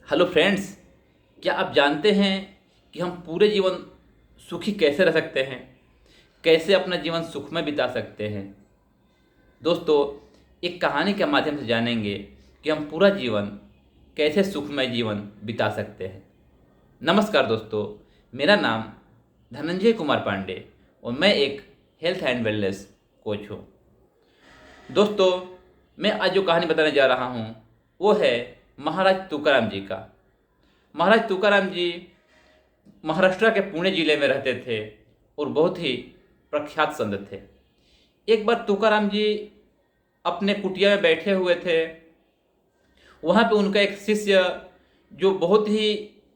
Hello friends, क्या आप जानते हैं कि हम पूरे जीवन सुखी कैसे रह सकते हैं? कैसे अपना जीवन सुखमय बिता सकते हैं? दोस्तों, एक कहानी के माध्यम से जानेंगे कि हम पूरा जीवन कैसे सुखमय जीवन बिता सकते हैं। नमस्कार दोस्तों, मेरा नाम धनंजय कुमार पांडे और मैं एक हेल्थ एंड वेलनेस कोच हूँ। दोस्तों, मैं आज जो कहानी बताने जा रहा हूँ वो है महाराज तुकाराम जी का। महाराज तुकाराम जी महाराष्ट्र के पुणे जिले में रहते थे और बहुत ही प्रख्यात संत थे। एक बार तुकाराम जी अपने कुटिया में बैठे हुए थे। वहाँ पे उनका एक शिष्य जो बहुत ही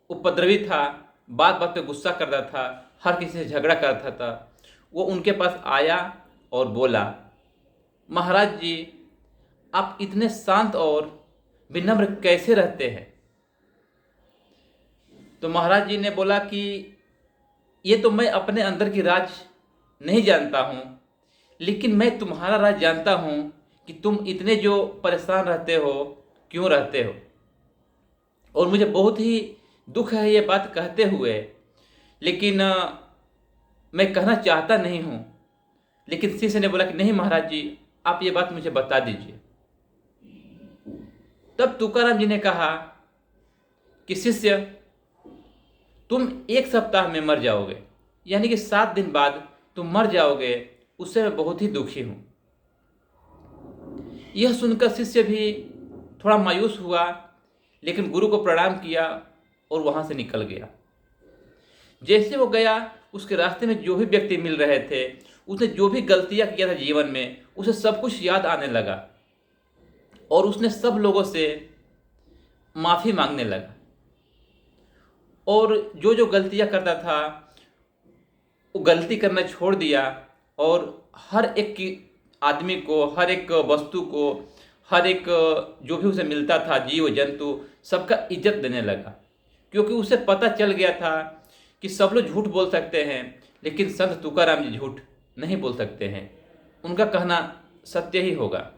उपद्रवी था, बात बात पे गुस्सा करता था, हर किसी से झगड़ा करता था, वो उनके पास आया और बोला, महाराज जी, आप इतने शांत और विनम्र कैसे रहते हैं? तो महाराज जी ने बोला कि ये तो मैं अपने अंदर की राज नहीं जानता हूँ, लेकिन मैं तुम्हारा राज जानता हूँ कि तुम इतने जो परेशान रहते हो, क्यों रहते हो। और मुझे बहुत ही दुख है ये बात कहते हुए, लेकिन मैं कहना चाहता नहीं हूँ। लेकिन शिष्य ने बोला कि नहीं महाराज जी, आप ये बात मुझे बता दीजिए। तब तुकाराम जी ने कहा कि शिष्य, तुम एक सप्ताह में मर जाओगे, यानी कि 7 दिन बाद तुम मर जाओगे, उससे मैं बहुत ही दुखी हूं। यह सुनकर शिष्य भी थोड़ा मायूस हुआ, लेकिन गुरु को प्रणाम किया और वहां से निकल गया। जैसे वो गया, उसके रास्ते में जो भी व्यक्ति मिल रहे थे, उसने जो भी गलतियां किया था जीवन में, उसे सब कुछ याद आने लगा और उसने सब लोगों से माफी मांगने लगा। और जो जो गलतियां करता था वो गलती करना छोड़ दिया और हर एक की आदमी को, हर एक वस्तु को, हर एक जो भी उसे मिलता था, जीव जंतु, सबका इज्जत देने लगा। क्योंकि उसे पता चल गया था कि सब लोग झूठ बोल सकते हैं, लेकिन संत तुकाराम जी झूठ नहीं बोल सकते हैं, उनका कहना सत्य ही होगा।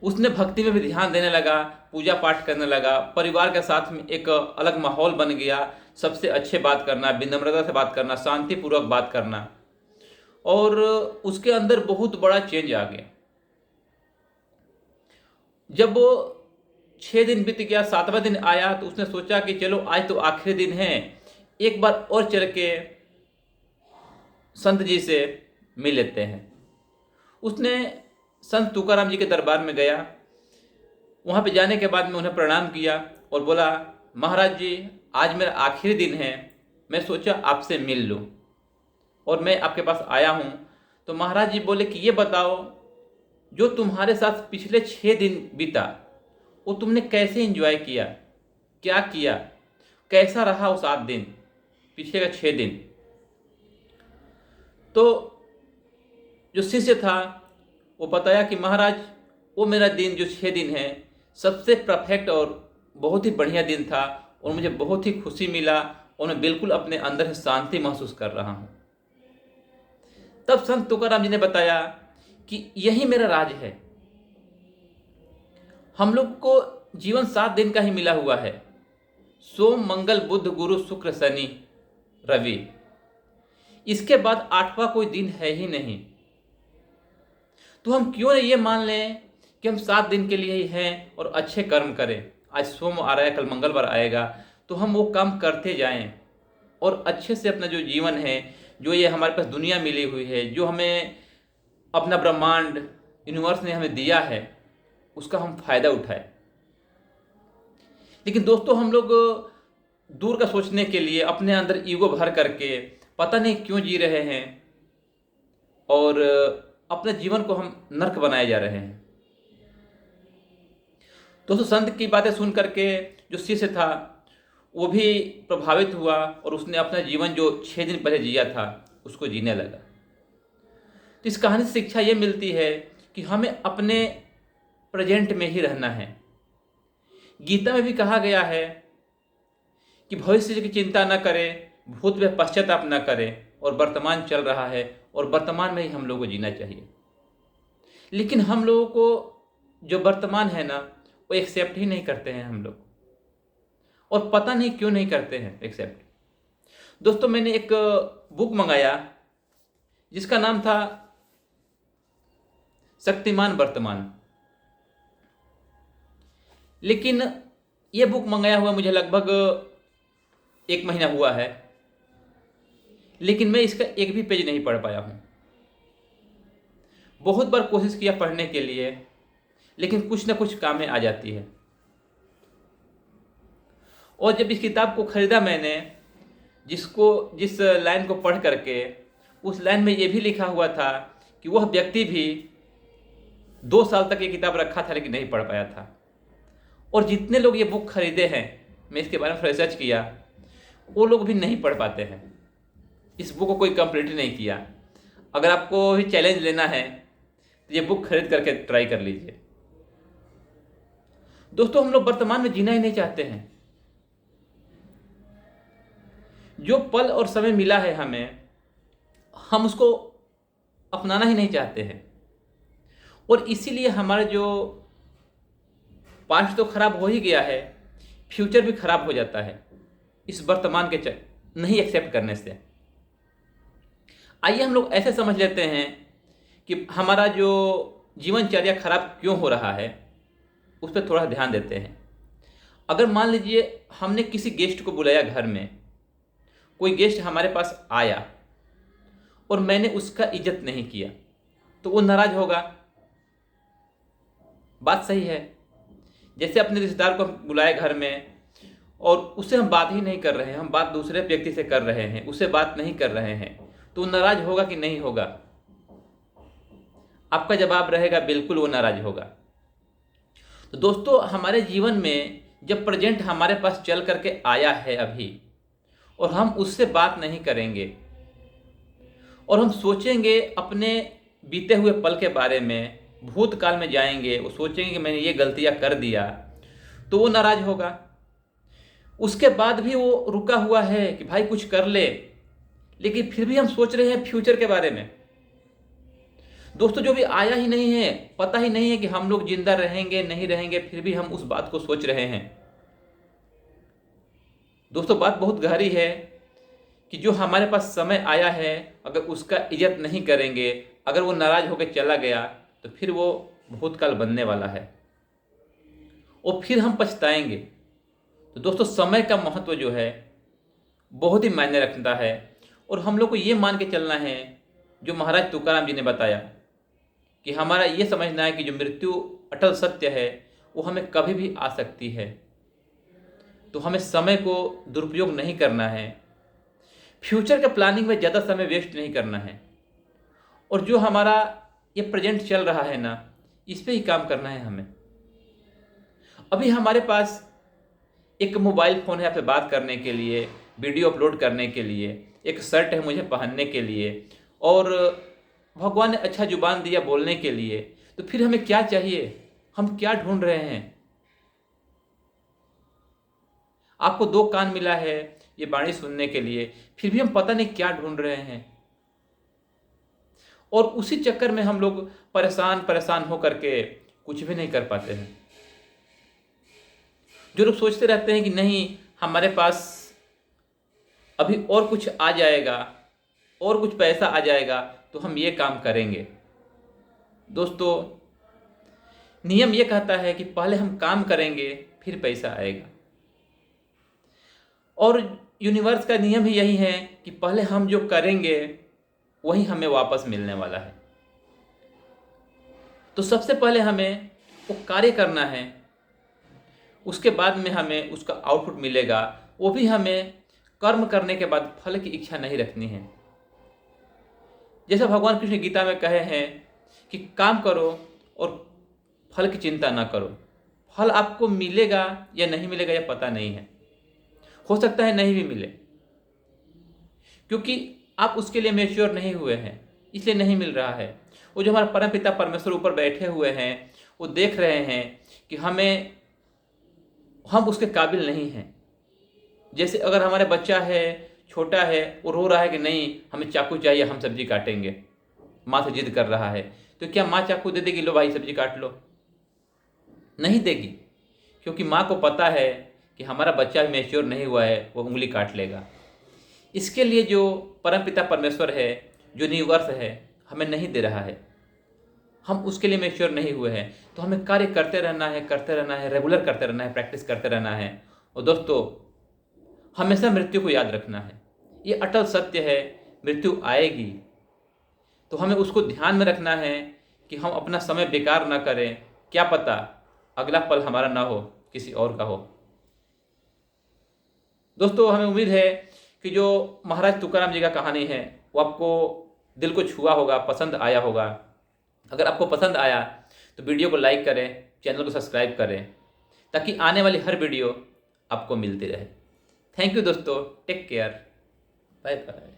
उसने भक्ति में भी ध्यान देने लगा, पूजा पाठ करने लगा, परिवार के साथ में एक अलग माहौल बन गया। सबसे अच्छे बात करना, विनम्रता से बात करना, शांतिपूर्वक बात करना, और उसके अंदर बहुत बड़ा चेंज आ गया। जब वो 6 दिन बीत गया, 7वां दिन आया, तो उसने सोचा कि चलो आज तो आखिरी दिन है, एक बार और चल के संत जी से मिल लेते हैं। उसने संत तुकाराम जी के दरबार में गया। वहाँ पे जाने के बाद में उन्हें प्रणाम किया और बोला, महाराज जी, आज मेरा आखिरी दिन है, मैं सोचा आपसे मिल लूँ और मैं आपके पास आया हूँ। तो महाराज जी बोले कि ये बताओ, जो तुम्हारे साथ पिछले 6 दिन बीता वो तुमने कैसे एंजॉय किया, क्या किया, कैसा रहा वो 7 दिन, पिछले का 6 दिन। तो जो शिष्य था वो बताया कि महाराज, वो मेरा दिन जो 6 दिन है सबसे परफेक्ट और बहुत ही बढ़िया दिन था और मुझे बहुत ही खुशी मिला और मैं बिल्कुल अपने अंदर से शांति महसूस कर रहा हूँ। तब संत तुकाराम जी ने बताया कि यही मेरा राज है। हम लोग को जीवन 7 दिन का ही मिला हुआ है, सोम मंगल बुध गुरु शुक्र शनि रवि, इसके बाद 8वां कोई दिन है ही नहीं। तो हम क्यों न ये मान लें कि हम 7 दिन के लिए ही हैं और अच्छे कर्म करें। आज सोम आ रहा है, कल मंगलवार आएगा, तो हम वो काम करते जाएं और अच्छे से अपना जो जीवन है, जो ये हमारे पास दुनिया मिली हुई है, जो हमें अपना ब्रह्मांड यूनिवर्स ने हमें दिया है, उसका हम फायदा उठाएं। लेकिन दोस्तों, हम लोग दूर का सोचने के लिए अपने अंदर ईगो भर करके पता नहीं क्यों जी रहे हैं और अपने जीवन को हम नर्क बनाए जा रहे हैं। दोस्तों, संत की बातें सुन करके जो शिष्य था वो भी प्रभावित हुआ और उसने अपना जीवन जो 6 दिन पहले जिया था उसको जीने लगा। तो इस कहानी से शिक्षा ये मिलती है कि हमें अपने प्रेजेंट में ही रहना है। गीता में भी कहा गया है कि भविष्य की चिंता न करें, भूत में पश्चाताप न करें, और वर्तमान चल रहा है और वर्तमान में ही हम लोगों को जीना चाहिए। लेकिन हम लोगों को जो वर्तमान है ना, वो एक्सेप्ट ही नहीं करते हैं हम लोग। और पता नहीं क्यों नहीं करते हैं एक्सेप्ट। दोस्तों, मैंने एक बुक मंगाया जिसका नाम था शक्तिमान वर्तमान। लेकिन ये बुक मंगाया हुआ मुझे लगभग 1 महीना हुआ है, लेकिन मैं इसका एक भी पेज नहीं पढ़ पाया हूँ। बहुत बार कोशिश किया पढ़ने के लिए, लेकिन कुछ ना कुछ काम में आ जाती है। और जब इस किताब को खरीदा मैंने, जिस लाइन को पढ़ करके, उस लाइन में ये भी लिखा हुआ था कि वह व्यक्ति भी 2 साल तक ये किताब रखा था लेकिन नहीं पढ़ पाया था। और जितने लोग ये बुक खरीदे हैं, मैं इसके बारे में रिसर्च किया, वो लोग भी नहीं पढ़ पाते हैं। इस बुक को कोई कंप्लीट नहीं किया। अगर आपको भी चैलेंज लेना है तो ये बुक खरीद करके ट्राई कर लीजिए। दोस्तों, हम लोग वर्तमान में जीना ही नहीं चाहते हैं। जो पल और समय मिला है हमें, हम उसको अपनाना ही नहीं चाहते हैं। और इसीलिए हमारा जो पास्ट तो खराब हो ही गया है, फ्यूचर भी खराब हो जाता है इस वर्तमान के नहीं एक्सेप्ट करने से। आइए हम लोग ऐसे समझ लेते हैं कि हमारा जो जीवनचर्या खराब क्यों हो रहा है, उस पर थोड़ा ध्यान देते हैं। अगर मान लीजिए हमने किसी गेस्ट को बुलाया घर में, कोई गेस्ट हमारे पास आया और मैंने उसका इज्जत नहीं किया, तो वो नाराज होगा। बात सही है। जैसे अपने रिश्तेदार को बुलाए घर में और उससे हम बात ही नहीं कर रहे हैं, हम बात दूसरे व्यक्ति से कर रहे हैं, उससे बात नहीं कर रहे हैं, तो नाराज होगा कि नहीं होगा? आपका जवाब रहेगा बिल्कुल वो नाराज होगा। तो दोस्तों, हमारे जीवन में जब प्रेजेंट हमारे पास चल करके आया है अभी, और हम उससे बात नहीं करेंगे और हम सोचेंगे अपने बीते हुए पल के बारे में, भूतकाल में जाएंगे, वो सोचेंगे कि मैंने ये गलतियां कर दिया, तो वो नाराज होगा। उसके बाद भी वो रुका हुआ है कि भाई कुछ कर ले, लेकिन फिर भी हम सोच रहे हैं फ्यूचर के बारे में। दोस्तों, जो भी आया ही नहीं है, पता ही नहीं है कि हम लोग जिंदा रहेंगे नहीं रहेंगे, फिर भी हम उस बात को सोच रहे हैं। दोस्तों, बात बहुत गहरी है कि जो हमारे पास समय आया है, अगर उसका इज्जत नहीं करेंगे, अगर वो नाराज होकर चला गया, तो फिर वो भूतकाल बनने वाला है और फिर हम पछताएंगे। तो दोस्तों, समय का महत्व जो है बहुत ही मायने रखता है। और हम लोग को ये मान के चलना है, जो महाराज तुकाराम जी ने बताया, कि हमारा ये समझना है कि जो मृत्यु अटल सत्य है, वो हमें कभी भी आ सकती है। तो हमें समय को दुरुपयोग नहीं करना है, फ्यूचर के प्लानिंग में ज़्यादा समय वेस्ट नहीं करना है, और जो हमारा ये प्रेजेंट चल रहा है ना, इस पे ही काम करना है हमें। अभी हमारे पास एक मोबाइल फ़ोन है आपसे बात करने के लिए, वीडियो अपलोड करने के लिए, एक शर्ट है मुझे पहनने के लिए, और भगवान ने अच्छा जुबान दिया बोलने के लिए। तो फिर हमें क्या चाहिए? हम क्या ढूंढ रहे हैं? आपको 2 कान मिला है ये वाणी सुनने के लिए, फिर भी हम पता नहीं क्या ढूंढ रहे हैं। और उसी चक्कर में हम लोग परेशान हो करके कुछ भी नहीं कर पाते हैं। जो लोग सोचते रहते हैं कि नहीं, हमारे पास अभी और कुछ आ जाएगा, और कुछ पैसा आ जाएगा, तो हम ये काम करेंगे। दोस्तों, नियम ये कहता है कि पहले हम काम करेंगे, फिर पैसा आएगा। और यूनिवर्स का नियम ही यही है कि पहले हम जो करेंगे वही हमें वापस मिलने वाला है। तो सबसे पहले हमें वो कार्य करना है, उसके बाद में हमें उसका आउटपुट मिलेगा। वो भी हमें कर्म करने के बाद फल की इच्छा नहीं रखनी है। जैसा भगवान कृष्ण गीता में कहे हैं कि काम करो और फल की चिंता ना करो। फल आपको मिलेगा या नहीं मिलेगा यह पता नहीं है, हो सकता है नहीं भी मिले, क्योंकि आप उसके लिए मैच्योर नहीं हुए हैं, इसलिए नहीं मिल रहा है। वो जो हमारा परम पिता परमेश्वर ऊपर बैठे हुए हैं, वो देख रहे हैं कि हम उसके काबिल नहीं हैं। जैसे अगर हमारे बच्चा है, छोटा है, वो रो रहा है कि नहीं हमें चाकू चाहिए, हम सब्जी काटेंगे, माँ से जिद कर रहा है, तो क्या माँ चाकू दे देगी, लो भाई सब्जी काट लो? नहीं देगी, क्योंकि माँ को पता है कि हमारा बच्चा भी मैच्योर नहीं हुआ है, वो उंगली काट लेगा। इसके लिए जो परमपिता परमेश्वर है, जो यूनिवर्स है, हमें नहीं दे रहा है, हम उसके लिए मैच्योर नहीं हुए हैं। तो हमें कार्य करते रहना है, रेगुलर करते रहना है, प्रैक्टिस करते रहना है। और दोस्तों, हमेशा मृत्यु को याद रखना है। ये अटल सत्य है, मृत्यु आएगी। तो हमें उसको ध्यान में रखना है कि हम अपना समय बेकार ना करें। क्या पता अगला पल हमारा ना हो, किसी और का हो। दोस्तों, हमें उम्मीद है कि जो महाराज तुकाराम जी का कहानी है वो आपको दिल को छुआ होगा, पसंद आया होगा। अगर आपको पसंद आया तो वीडियो को लाइक करें, चैनल को सब्सक्राइब करें, ताकि आने वाली हर वीडियो आपको मिलती रहे। थैंक यू दोस्तों, टेक केयर, बाय बाय।